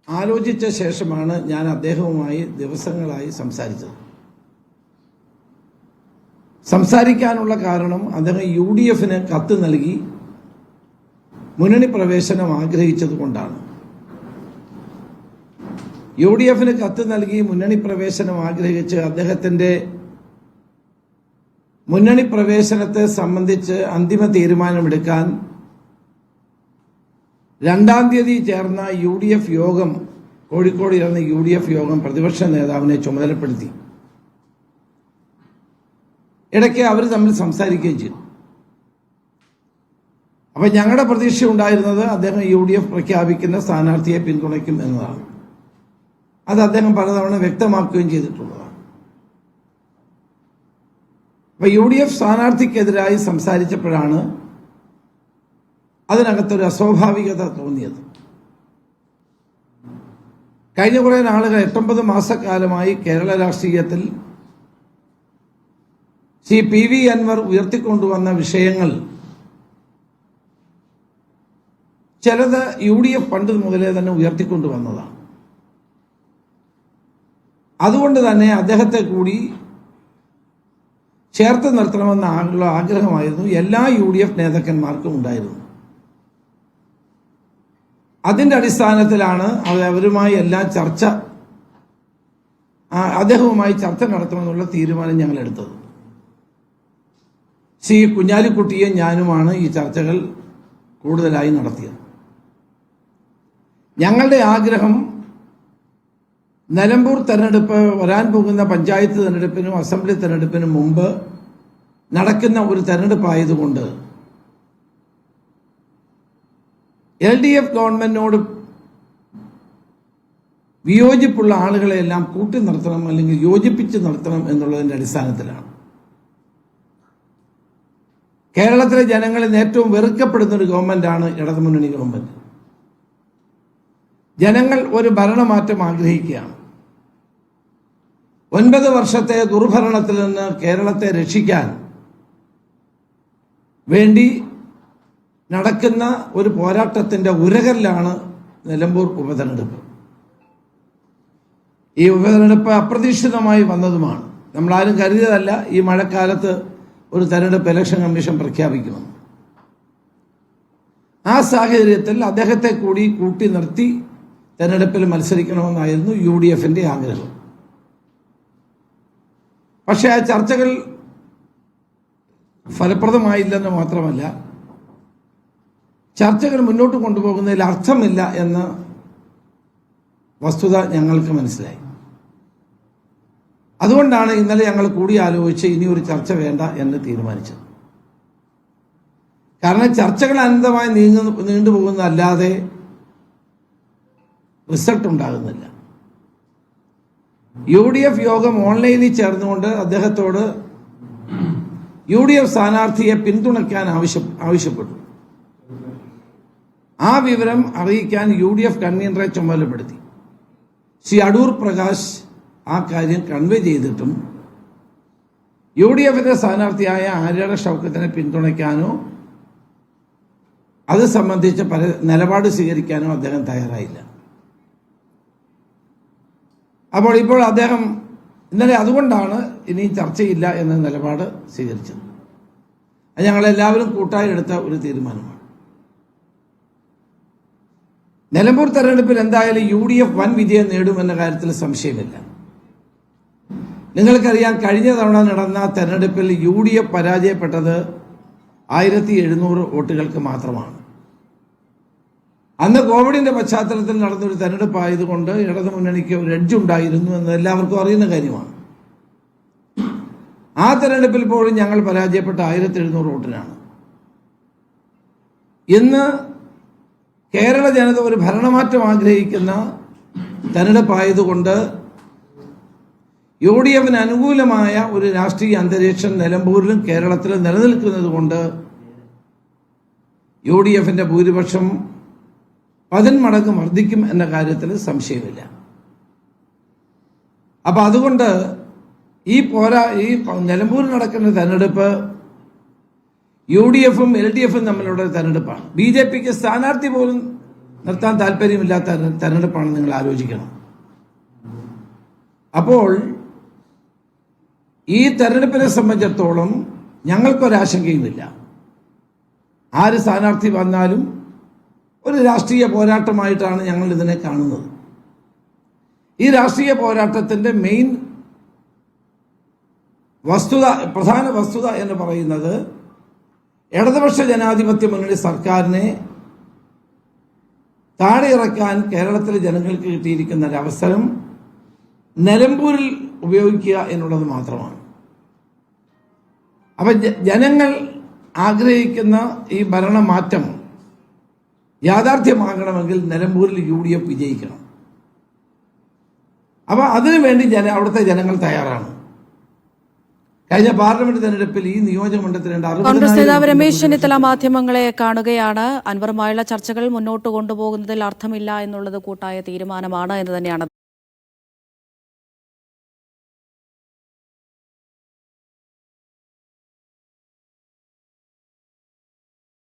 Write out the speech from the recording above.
ആലോചിച്ച ശേഷമാണ് ഞാൻ അദ്ദേഹവുമായി ദിവസങ്ങളായി സംസാരിച്ചത്. സംസാരിക്കാനുള്ള കാരണം അദ്ദേഹം UDF-ന് കത്ത് നൽകി മുന്നണി പ്രവേശനം ആഗ്രഹിച്ചതുകൊണ്ടാണ്. UDF-ന് കത്ത് നൽകി മുന്നണി പ്രവേശനം ആഗ്രഹിച്ച് അദ്ദേഹത്തിന്റെ മുന്നണി പ്രവേശനത്തെ സംബന്ധിച്ച് അന്തിമ തീരുമാനമെടുക്കാൻ 2-ാം തീയതി ചേർന്ന UDF യോഗം, കോഴിക്കോട് ചേർന്ന UDF യോഗം പ്രതിപക്ഷ നേതാവിനെ ചുമതലപ്പെടുത്തി. ഇടയ്ക്ക് അവർ തമ്മിൽ സംസാരിക്കുകയും ചെയ്തു. അപ്പൊ ഞങ്ങളുടെ പ്രതീക്ഷ ഉണ്ടായിരുന്നത് അദ്ദേഹം UDF പ്രഖ്യാപിക്കുന്ന സ്ഥാനാർത്ഥിയെ പിന്തുണയ്ക്കും എന്നതാണ്. അത് അദ്ദേഹം പലതവണ വ്യക്തമാക്കുകയും ചെയ്തിട്ടുള്ളതാണ്. അപ്പൊ UDF സ്ഥാനാർത്ഥിക്കെതിരായി സംസാരിച്ചപ്പോഴാണ് അതിനകത്തൊരു അസ്വാഭാവികത തോന്നിയത്. കഴിഞ്ഞ കുറെ നാളുകൾ 8-9 മാസക്കാലമായി കേരള രാഷ്ട്രീയത്തിൽ ശ്രീ PV അൻവർ ഉയർത്തിക്കൊണ്ടുവന്ന വിഷയങ്ങൾ ചിലത് UDF പണ്ട് മുതലേ തന്നെ ഉയർത്തിക്കൊണ്ടുവന്നതാണ്. അതുകൊണ്ട് തന്നെ അദ്ദേഹത്തെ കൂടി ചേർത്ത് നിർത്തണമെന്ന ആഗ്രഹമായിരുന്നു എല്ലാ UDF നേതാക്കന്മാർക്കും ഉണ്ടായിരുന്നു. അതിന്റെ അടിസ്ഥാനത്തിലാണ് അവരുമായി അദ്ദേഹവുമായി ചർച്ച നടത്തുമെന്നുള്ള തീരുമാനം ഞങ്ങൾ എടുത്തത്. ശ്രീ കുഞ്ഞാലിക്കുട്ടിയും ഞാനുമാണ് ഈ ചർച്ചകൾ കൂടുതലായി നടത്തിയത്. ഞങ്ങളുടെ ആഗ്രഹം നിലമ്പൂർ തെരഞ്ഞെടുപ്പ്, വരാൻ പോകുന്ന പഞ്ചായത്ത് തെരഞ്ഞെടുപ്പിനും അസംബ്ലി തെരഞ്ഞെടുപ്പിനും മുമ്പ് നടക്കുന്ന ഒരു തെരഞ്ഞെടുപ്പായതുകൊണ്ട് LDF ഗവൺമെന്റിനോട് വിയോജിപ്പുള്ള ആളുകളെല്ലാം കൂട്ടി നിർത്തണം, അല്ലെങ്കിൽ യോജിപ്പിച്ച് നിർത്തണം എന്നുള്ളതിന്റെ അടിസ്ഥാനത്തിലാണ്. കേരളത്തിലെ ജനങ്ങളിൽ ഏറ്റവും വെറുക്കപ്പെടുന്ന ഒരു ഗവൺമെന്റാണ് ഇടതുമുന്നണി ഗവൺമെന്റ്. ജനങ്ങൾ ഒരു ഭരണമാറ്റം ആഗ്രഹിക്കുകയാണ്. 9 വർഷത്തെ ദുർഭരണത്തിൽ നിന്ന് കേരളത്തെ രക്ഷിക്കാൻ വേണ്ടി നടക്കുന്ന ഒരു പോരാട്ടത്തിന്റെ ഉരകല്ലാണ് നിലമ്പൂർ ഉപതെരഞ്ഞെടുപ്പ്. ഈ ഉപതെരഞ്ഞെടുപ്പ് അപ്രതീക്ഷിതമായി വന്നതുമാണ്. നമ്മളാരും കരുതിയതല്ല ഈ മഴക്കാലത്ത് ഒരു തെരഞ്ഞെടുപ്പ് ഇലക്ഷൻ കമ്മീഷൻ പ്രഖ്യാപിക്കുമെന്ന്. ആ സാഹചര്യത്തിൽ അദ്ദേഹത്തെ കൂടി കൂട്ടി നിർത്തി തെരഞ്ഞെടുപ്പിൽ മത്സരിക്കണമെന്നായിരുന്നു UDF-ന്റെ ആഗ്രഹം. പക്ഷേ ആ ചർച്ചകൾ ഫലപ്രദമായില്ലെന്ന് മാത്രമല്ല, ചർച്ചകൾ മുന്നോട്ട് കൊണ്ടുപോകുന്നതിൽ അർത്ഥമില്ല എന്ന വസ്തുത ഞങ്ങൾക്ക് മനസ്സിലായി. അതുകൊണ്ടാണ് ഇന്നലെ ഞങ്ങൾ കൂടി ആലോചിച്ച് ഇനി ഒരു ചർച്ച വേണ്ട എന്ന് തീരുമാനിച്ചത്. കാരണം ചർച്ചകൾ അനന്തമായി നീണ്ടുപോകുന്നതല്ലാതെ റിസൾട്ട് ഉണ്ടാകുന്നില്ല. UDF യോഗം ഓൺലൈനിൽ ചേർന്നുകൊണ്ട് അദ്ദേഹത്തോട് UDF സ്ഥാനാർത്ഥിയെ പിന്തുണയ്ക്കാൻ ആവശ്യപ്പെട്ടു. ആ വിവരം അറിയിക്കാൻ UDF കൺവീനറെ ചുമതലപ്പെടുത്തി. ശ്രീ അടൂർ പ്രകാശ് ആ കാര്യം കൺവേ ചെയ്തിട്ടും UDF-ന്റെ സ്ഥാനാർത്ഥിയായ ആര്യാട ഷൗക്കത്തിനെ പിന്തുണയ്ക്കാനോ അത് സംബന്ധിച്ച് നിലപാട് സ്വീകരിക്കാനോ അദ്ദേഹം തയ്യാറായില്ല. ഇപ്പോൾ അദ്ദേഹം ഇന്നലെ അതുകൊണ്ടാണ് ഇനി ചർച്ചയില്ല എന്ന നിലപാട് സ്വീകരിച്ചത്. അത് ഞങ്ങളെല്ലാവരും കൂട്ടായി എടുത്ത ഒരു തീരുമാനമാണ്. നിലമ്പൂർ തെരഞ്ഞെടുപ്പിൽ എന്തായാലും UDF വൻ വിജയം നേടുമെന്ന കാര്യത്തിൽ സംശയമില്ല. നിങ്ങൾക്കറിയാം, കഴിഞ്ഞ തവണ നടന്ന തെരഞ്ഞെടുപ്പിൽ UDF പരാജയപ്പെട്ടത് 1700 വോട്ടുകൾക്ക് മാത്രമാണ്. അന്ന് കോവിഡിന്റെ പശ്ചാത്തലത്തിൽ നടന്നൊരു തെരഞ്ഞെടുപ്പ് ആയതുകൊണ്ട് ഇടതുമുന്നണിക്ക് ഒരു എഡ്ജ് ഉണ്ടായിരുന്നു എന്ന് എല്ലാവർക്കും അറിയുന്ന കാര്യമാണ്. ആ തെരഞ്ഞെടുപ്പിൽ പോലും ഞങ്ങൾ പരാജയപ്പെട്ട 1700 വോട്ടിനാണ്. ഇന്ന് കേരള ജനത ഒരു ഭരണമാറ്റം ആഗ്രഹിക്കുന്ന തെരഞ്ഞെടുപ്പായതുകൊണ്ട് UDF-ന് അനുകൂലമായ ഒരു രാഷ്ട്രീയ അന്തരീക്ഷം നിലമ്പൂരിലും കേരളത്തിലും നിലനിൽക്കുന്നത് കൊണ്ട് UDF-ന്റെ ഭൂരിപക്ഷം 10 മടങ്ങ് വർദ്ധിക്കും എന്ന കാര്യത്തിൽ സംശയമില്ല. അപ്പൊ അതുകൊണ്ട് ഈ നിലമ്പൂരിൽ നടക്കുന്ന തെരഞ്ഞെടുപ്പ് UDF-ഉം LDF-ഉം തമ്മിലുള്ള തെരഞ്ഞെടുപ്പാണ്. BJP-ക്ക് സ്ഥാനാർത്ഥി പോലും നിർത്താൻ താല്പര്യമില്ലാത്ത തെരഞ്ഞെടുപ്പാണ് നിങ്ങൾ ആലോചിക്കണം. അപ്പോൾ ഈ തെരഞ്ഞെടുപ്പിനെ സംബന്ധിച്ചിടത്തോളം ഞങ്ങൾക്കൊരാശങ്കയുമില്ല. ആര് സ്ഥാനാർത്ഥി വന്നാലും ഒരു രാഷ്ട്രീയ പോരാട്ടമായിട്ടാണ് ഞങ്ങൾ ഇതിനെ കാണുന്നത്. ഈ രാഷ്ട്രീയ പോരാട്ടത്തിന്റെ മെയിൻ പ്രധാന വസ്തുത എന്ന് പറയുന്നത് ഇടതുപക്ഷ ജനാധിപത്യ മുന്നണി സർക്കാരിനെ താഴെ ഇറക്കാൻ കേരളത്തിലെ ജനങ്ങൾക്ക് കിട്ടിയിരിക്കുന്ന ഒരവസരം നിലമ്പൂരിൽ ഉപയോഗിക്കുക എന്നുള്ളത് മാത്രമാണ്. അപ്പൊ ജനങ്ങൾ ആഗ്രഹിക്കുന്ന ഈ ഭരണമാറ്റം യാഥാർത്ഥ്യമാകണമെങ്കിൽ നിലമ്പൂരിൽ UDF വിജയിക്കണം. അപ്പൊ അതിനുവേണ്ടി അവിടുത്തെ ജനങ്ങൾ തയ്യാറാണ്. കഴിഞ്ഞ പാർലമെന്റ് തെരഞ്ഞെടുപ്പിൽ ഈ നിയോജകമണ്ഡലത്തിൽ കോൺഗ്രസ് നേതാവ് രമേശ് ചെന്നിത്തല മാധ്യമങ്ങളെ കാണുകയാണ്. അൻവറുമായുള്ള ചർച്ചകൾ മുന്നോട്ട് കൊണ്ടുപോകുന്നതിൽ അർത്ഥമില്ല എന്നുള്ളത് കൂട്ടായ തീരുമാനമാണ് എന്ന് തന്നെയാണ്